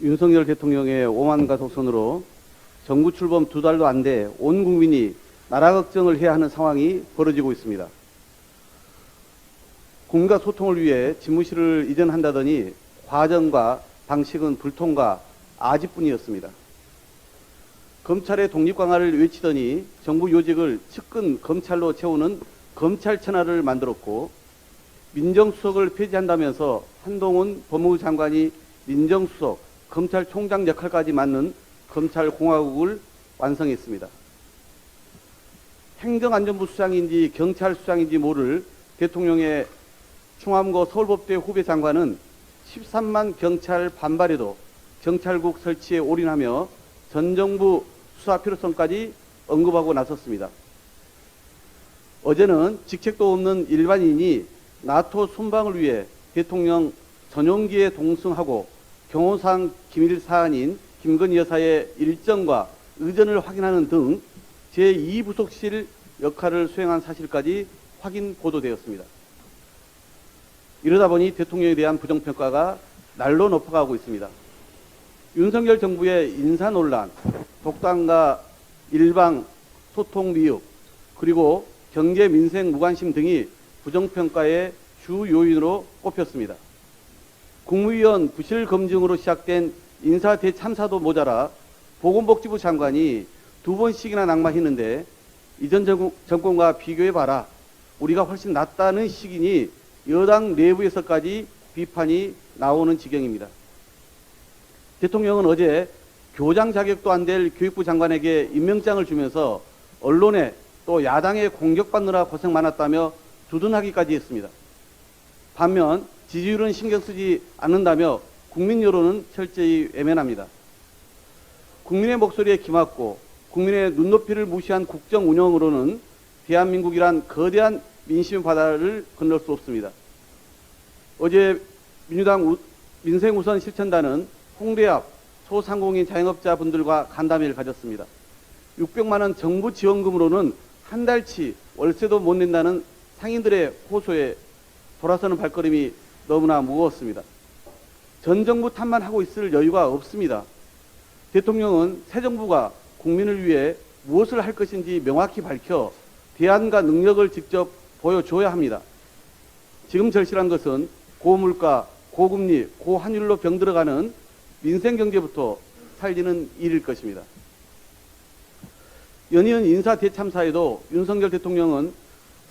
윤석열 대통령의 오만가속선으로 정부 출범 2달도 안 돼 온 국민이 나라 걱정을 해야 하는 상황이 벌어지고 있습니다. 국민과 소통을 위해 집무실을 이전한다더니 과정과 방식은 불통과 아집뿐이었습니다. 검찰의 독립 강화를 외치더니 정부 요직을 측근 검찰로 채우는 검찰천하를 만들었고, 민정수석을 폐지한다면서 한동훈 법무부 장관이 민정수석, 검찰총장 역할까지 맡는 검찰공화국을 완성했습니다. 행정안전부 수장인지 경찰수장인지 모를 대통령의 충암고 서울법대 후배 장관은 13만 경찰 반발에도 경찰국 설치에 올인하며 전 정부 수사 필요성까지 언급하고 나섰습니다. 어제는 직책도 없는 일반인이 나토 순방을 위해 대통령 전용기에 동승하고 경호상 기밀 사안인 김건희 여사의 일정과 의전을 확인하는 등 제2부속실 역할을 수행한 사실까지 확인 보도되었습니다. 이러다 보니 대통령에 대한 부정평가가 날로 높아가고 있습니다. 윤석열 정부의 인사 논란, 독단과 일방 소통 미흡, 그리고 경제 민생 무관심 등이 부정평가의 주 요인으로 꼽혔습니다. 국무위원 부실 검증으로 시작된 인사 대참사도 모자라 보건복지부 장관이 2번씩이나 낙마했는데 이전 정권과 비교해봐라, 우리가 훨씬 낫다는 식이니 여당 내부에서까지 비판이 나오는 지경입니다. 대통령은 어제 교장 자격도 안 될 교육부 장관에게 임명장을 주면서 언론에 또 야당에 공격받느라 고생 많았다며 두둔하기까지 했습니다. 반면 지지율은 신경 쓰지 않는다며 국민 여론은 철저히 외면합니다. 국민의 목소리에 기맞고 국민의 눈높이를 무시한 국정 운영으로는 대한민국이란 거대한 민심의 바다를 건널 수 없습니다. 어제 민주당 민생우선 실천단은 홍대 앞 소상공인 자영업자분들과 간담회를 가졌습니다. 600만 원 정부 지원금으로는 한 달치 월세도 못 낸다는 상인들의 호소에 돌아서는 발걸음이 너무나 무거웠습니다. 전 정부 탓만 하고 있을 여유가 없습니다. 대통령은 새 정부가 국민을 위해 무엇을 할 것인지 명확히 밝혀 대안과 능력을 직접 보여줘야 합니다. 지금 절실한 것은 고물가, 고금리, 고환율로 병들어가는 민생경제부터 살리는 일일 것입니다. 연이은 인사 대참사에도 윤석열 대통령은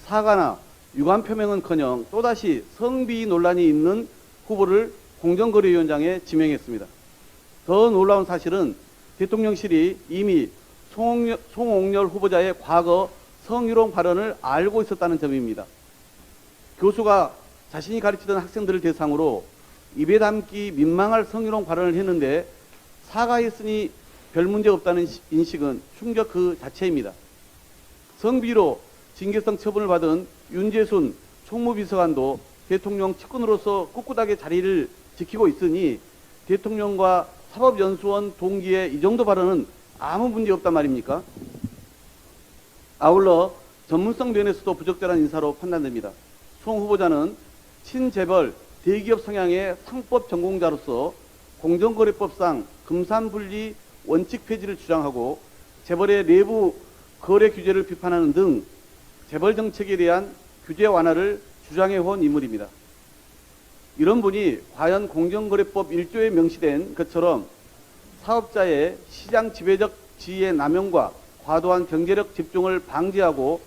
사과나 유감 표명은커녕 또다시 성비 논란이 있는 후보를 공정거래위원장에 지명했습니다. 더 놀라운 사실은 대통령실이 이미 송옥열 후보자의 과거 성희롱 발언을 알고 있었다는 점입니다. 교수가 자신이 가르치던 학생들을 대상으로 입에 담기 민망할 성희롱 발언을 했는데 사과했으니 별 문제 없다는 인식은 충격 그 자체입니다. 성비로 징계성 처분을 받은 윤재순 총무비서관도 대통령 측근으로서 꿋꿋하게 자리를 지키고 있으니 대통령과 사법연수원 동기의 이 정도 발언은 아무 문제 없단 말입니까? 아울러 전문성 면에서도 부적절한 인사로 판단됩니다. 송 후보자는 친재벌 대기업 성향의 상법 전공자로서 공정거래법상 금산분리 원칙 폐지를 주장하고 재벌의 내부 거래 규제를 비판하는 등 재벌 정책에 대한 규제 완화를 주장해온 인물입니다. 이런 분이 과연 공정거래법 1조에 명시된 것처럼 사업자의 시장 지배적 지위의 남용과 과도한 경제력 집중을 방지하고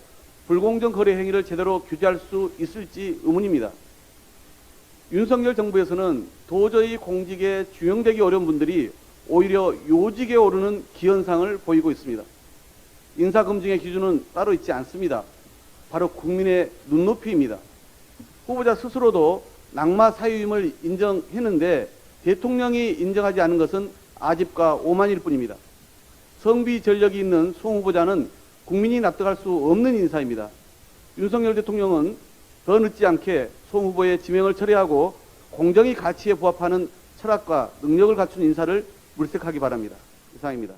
불공정 거래 행위를 제대로 규제할 수 있을지 의문입니다. 윤석열 정부에서는 도저히 공직에 중용되기 어려운 분들이 오히려 요직에 오르는 기현상을 보이고 있습니다. 인사검증의 기준은 따로 있지 않습니다. 바로 국민의 눈높이입니다. 후보자 스스로도 낙마 사유임을 인정했는데 대통령이 인정하지 않은 것은 아집과 오만일 뿐입니다. 성비 전력이 있는 송 후보자는 국민이 납득할 수 없는 인사입니다. 윤석열 대통령은 더 늦지 않게 송 후보의 지명을 철회하고 공정의 가치에 부합하는 철학과 능력을 갖춘 인사를 물색하기 바랍니다. 이상입니다.